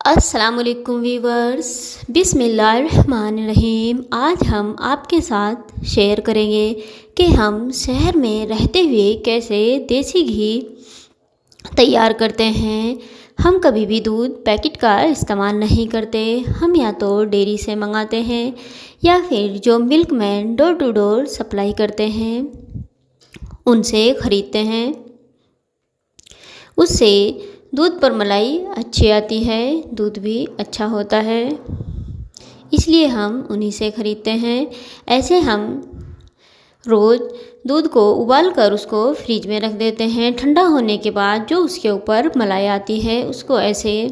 अस्सलामुअलैकुम वीवर्स, बिस्मिल्लाहिर्रहमानिर्रहीम। आज हम आपके साथ शेयर करेंगे कि हम शहर में रहते हुए कैसे देसी घी तैयार करते हैं। हम कभी भी दूध पैकेट का इस्तेमाल नहीं करते। हम या तो डेयरी से मंगाते हैं या फिर जो milkman door to door supply करते हैं उनसे ख़रीदते हैं। उससे दूध पर मलाई अच्छी आती है, दूध भी अच्छा होता है, इसलिए हम उन्हीं से ख़रीदते हैं। ऐसे हम रोज़ दूध को उबाल कर उसको फ्रिज में रख देते हैं। ठंडा होने के बाद जो उसके ऊपर मलाई आती है उसको ऐसे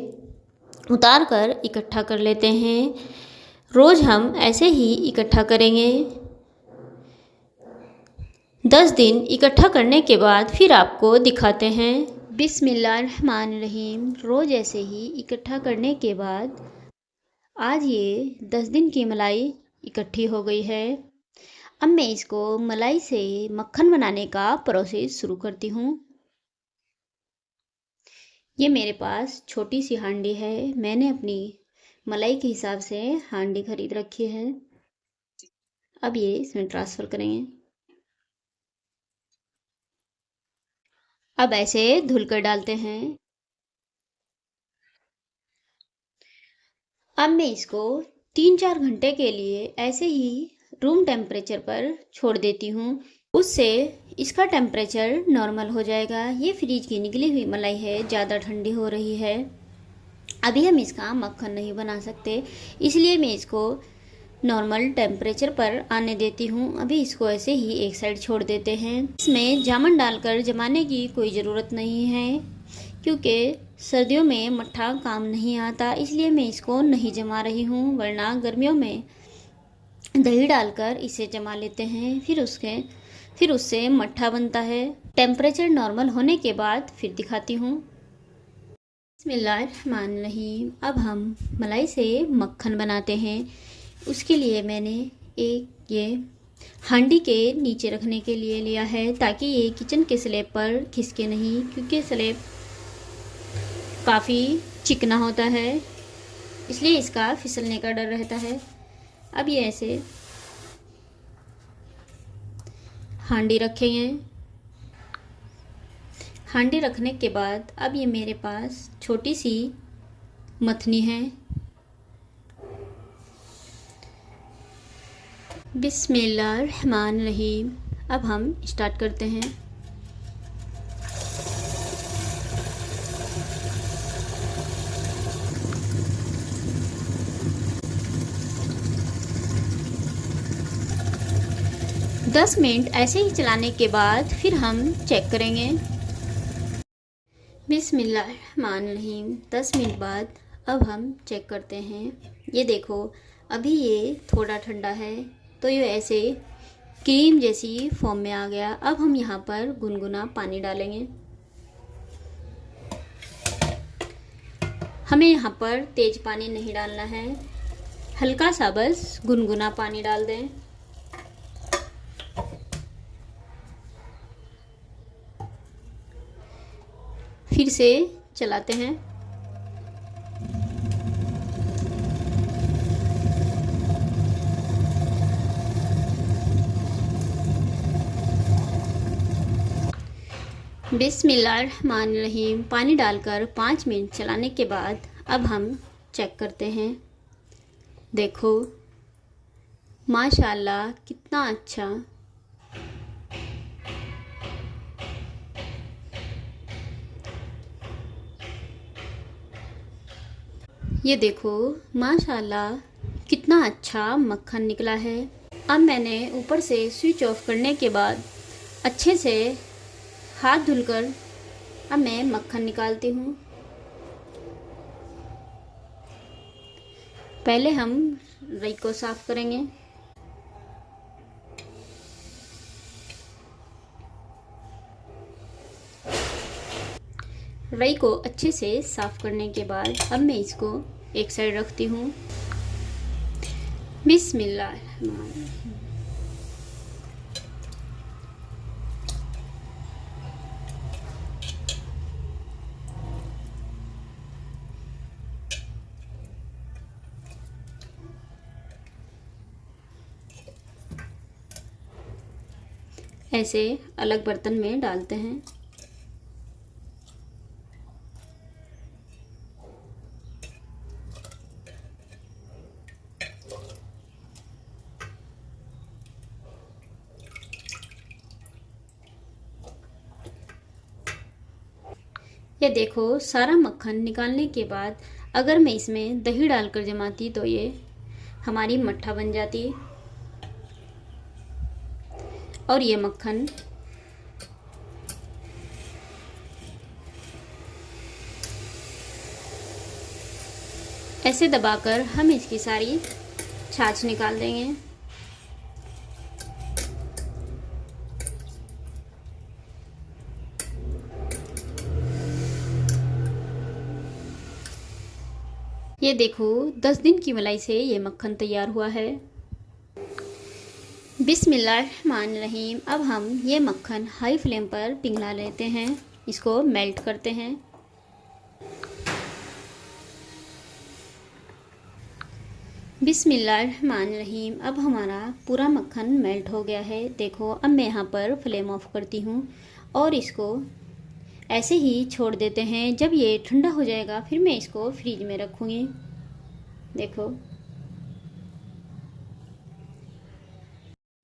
उतार कर इकट्ठा कर लेते हैं। रोज़ हम ऐसे ही इकट्ठा करेंगे। 10 दिन इकट्ठा करने के बाद फिर आपको दिखाते हैं। बिस्मिल्लाहिर्रहमानिर्रहीम। रोज़ ऐसे ही इकट्ठा करने के बाद आज ये 10 दिन की मलाई इकट्ठी हो गई है। अब मैं इसको मलाई से मक्खन बनाने का प्रोसेस शुरू करती हूँ। ये मेरे पास छोटी सी हांडी है। मैंने अपनी मलाई के हिसाब से हांडी खरीद रखी है। अब ये इसमें ट्रांसफ़र करेंगे। अब ऐसे धुलकर डालते हैं। अब मैं इसको 3-4 घंटे के लिए ऐसे ही रूम टेम्परेचर पर छोड़ देती हूँ। उससे इसका टेम्परेचर नॉर्मल हो जाएगा। ये फ्रिज की निकली हुई मलाई है, ज़्यादा ठंडी हो रही है। अभी हम इसका मक्खन नहीं बना सकते, इसलिए मैं इसको नॉर्मल टेम्परेचर पर आने देती हूँ। अभी इसको ऐसे ही एक साइड छोड़ देते हैं। इसमें जामुन डालकर जमाने की कोई ज़रूरत नहीं है, क्योंकि सर्दियों में मट्ठा काम नहीं आता, इसलिए मैं इसको नहीं जमा रही हूँ। वरना गर्मियों में दही डालकर इसे जमा लेते हैं, फिर उससे मट्ठा बनता है। टेम्परेचर नॉर्मल होने के बाद फिर दिखाती हूँ। बिस्मिल्लाहिर्रहमानिर्रहीम। अब हम मलाई से मक्खन बनाते हैं। उसके लिए मैंने एक ये हांडी के नीचे रखने के लिए लिया है, ताकि ये किचन के स्लैब पर खिसके नहीं, क्योंकि स्लैब काफ़ी चिकना होता है, इसलिए इसका फिसलने का डर रहता है। अब ये ऐसे हांडी रखेंगे। हांडी रखने के बाद अब ये मेरे पास छोटी सी मथनी है। बिस्मिल्लाहिर्रहमानिर्रहीम। अब हम स्टार्ट करते हैं। दस मिनट ऐसे ही चलाने के बाद फिर हम चेक करेंगे। बिस्मिल्लाहिर्रहमानिर्रहीम। 10 मिनट बाद अब हम चेक करते हैं। ये देखो, अभी ये थोड़ा ठंडा है, तो ये ऐसे क्रीम जैसी फॉर्म में आ गया। अब हम यहाँ पर गुनगुना पानी डालेंगे। हमें यहाँ पर तेज पानी नहीं डालना है, हल्का सा बस गुनगुना पानी डाल दें। फिर से चलाते हैं। बिस्मिल्लाहिर्रहमानिर्रहीम। पानी डालकर 5 मिनट चलाने के बाद अब हम चेक करते हैं। देखो, माशाल्लाह कितना अच्छा। ये देखो, माशाल्लाह कितना अच्छा मक्खन निकला है। अब मैंने ऊपर से स्विच ऑफ करने के बाद अच्छे से हाथ धुलकर अब मैं मक्खन निकालती हूँ। पहले हम रई को साफ़ करेंगे। रई को अच्छे से साफ़ करने के बाद अब मैं इसको एक साइड रखती हूँ। बिस्मिल्लाहिर्रहमानिर्रहीम। ऐसे अलग बर्तन में डालते हैं। ये देखो, सारा मक्खन निकालने के बाद अगर मैं इसमें दही डालकर जमाती तो ये हमारी मट्ठा बन जाती। और ये मक्खन ऐसे दबाकर हम इसकी सारी छाछ निकाल देंगे। ये देखो, 10 दिन की मलाई से ये मक्खन तैयार हुआ है। बिस्मिल्लाहिर्रहमानिर्रहीम। अब हम ये मक्खन हाई फ्लेम पर पिघला लेते हैं, इसको मेल्ट करते हैं। बिस्मिल्लाहिर्रहमानिर्रहीम। अब हमारा पूरा मक्खन मेल्ट हो गया है। देखो, अब मैं यहाँ पर फ्लेम ऑफ करती हूँ और इसको ऐसे ही छोड़ देते हैं। जब ये ठंडा हो जाएगा फिर मैं इसको फ्रीज में रखूँगी। देखो,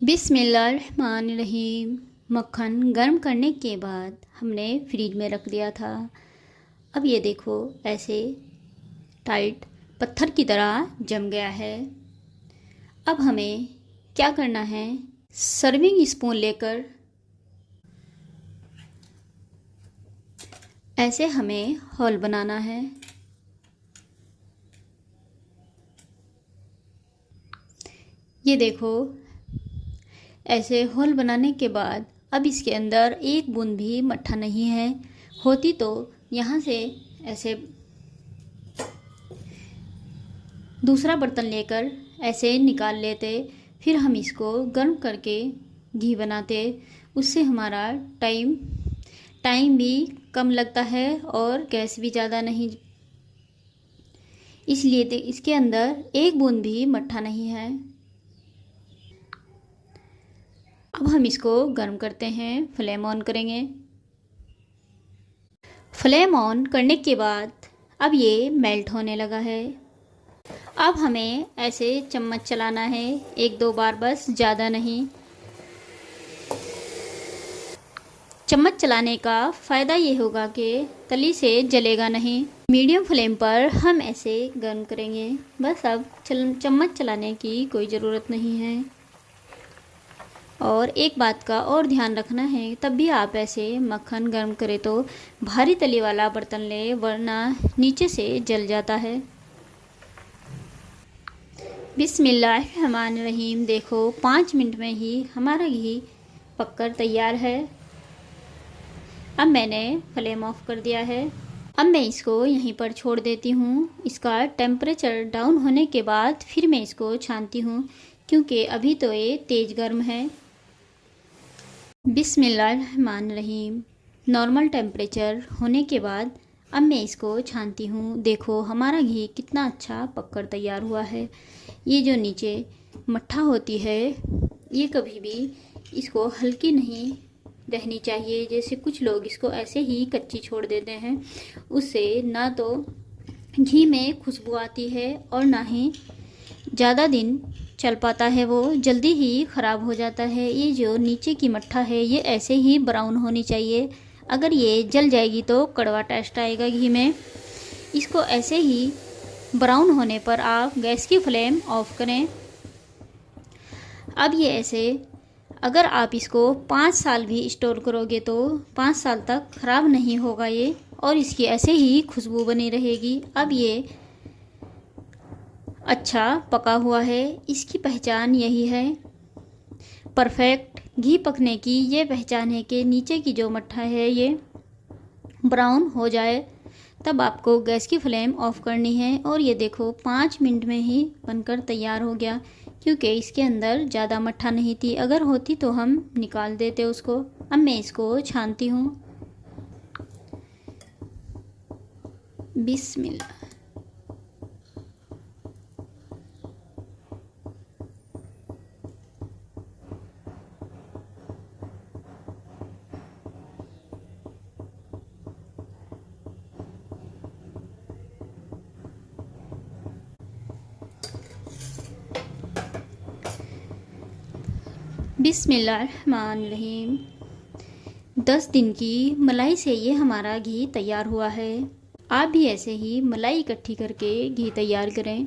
बिस्मिल्लाहिर्रहमानिर्रहीम। मक्खन गर्म करने के बाद हमने फ्रीज में रख दिया था। अब ये देखो, ऐसे टाइट पत्थर की तरह जम गया है। अब हमें क्या करना है, सर्विंग स्पून लेकर ऐसे हमें होल बनाना है। ये देखो, ऐसे होल बनाने के बाद अब इसके अंदर एक बूंद भी मट्ठा नहीं है। होती तो यहाँ से ऐसे दूसरा बर्तन लेकर ऐसे निकाल लेते, फिर हम इसको गर्म करके घी बनाते। उससे हमारा टाइम भी कम लगता है और गैस भी ज़्यादा नहीं। इसलिए इसके अंदर एक बूंद भी मट्ठा नहीं है। अब हम इसको गर्म करते हैं, फ्लेम ऑन करेंगे। फ्लेम ऑन करने के बाद अब ये मेल्ट होने लगा है। अब हमें ऐसे चम्मच चलाना है, 1-2 बार बस, ज़्यादा नहीं। चम्मच चलाने का फ़ायदा ये होगा कि तली से जलेगा नहीं। मीडियम फ्लेम पर हम ऐसे गर्म करेंगे बस। अब चम्मच चलाने की कोई ज़रूरत नहीं है। और एक बात का और ध्यान रखना है, तब भी आप ऐसे मक्खन गर्म करें तो भारी तली वाला बर्तन ले, वरना नीचे से जल जाता है। बिस्मिल्लाहिर्रहमानिर्रहीम। देखो, 5 मिनट में ही हमारा घी पककर तैयार है। अब मैंने फ्लेम ऑफ कर दिया है। अब मैं इसको यहीं पर छोड़ देती हूँ। इसका टेम्परेचर डाउन होने के बाद फिर मैं इसको छानती हूँ, क्योंकि अभी तो ये तेज़ गर्म है। बिस्मिल्लाहिर्रहमानिर्रहीम। नॉर्मल टेम्परेचर होने के बाद अब मैं इसको छानती हूँ। देखो, हमारा घी कितना अच्छा पककर तैयार हुआ है। ये जो नीचे मट्ठा होती है, ये कभी भी इसको हल्की नहीं रहनी चाहिए। जैसे कुछ लोग इसको ऐसे ही कच्ची छोड़ देते हैं, उससे ना तो घी में खुशबू आती है और ना ही ज़्यादा दिन चल पाता है, वो जल्दी ही ख़राब हो जाता है। ये जो नीचे की मट्ठा है, ये ऐसे ही ब्राउन होनी चाहिए। अगर ये जल जाएगी तो कड़वा टेस्ट आएगा घी में। इसको ऐसे ही ब्राउन होने पर आप गैस की फ्लेम ऑफ करें। अब ये ऐसे, अगर आप इसको 5 साल भी स्टोर करोगे तो 5 साल तक ख़राब नहीं होगा ये, और इसकी ऐसे ही खुशबू बनी रहेगी। अब ये अच्छा पका हुआ है। इसकी पहचान यही है, परफेक्ट घी पकने की ये पहचान है कि नीचे की जो मट्ठा है ये ब्राउन हो जाए, तब आपको गैस की फ्लेम ऑफ करनी है। और ये देखो, 5 मिनट में ही बनकर तैयार हो गया, क्योंकि इसके अंदर ज़्यादा मट्ठा नहीं थी। अगर होती तो हम निकाल देते उसको। अब मैं इसको छानती हूँ। बिस्मिल्लाह। बिस्मिल्लाहिर्रहमानिर्रहीम। 10 दिन की मलाई से ये हमारा घी तैयार हुआ है। आप भी ऐसे ही मलाई इकट्ठी करके घी तैयार करें।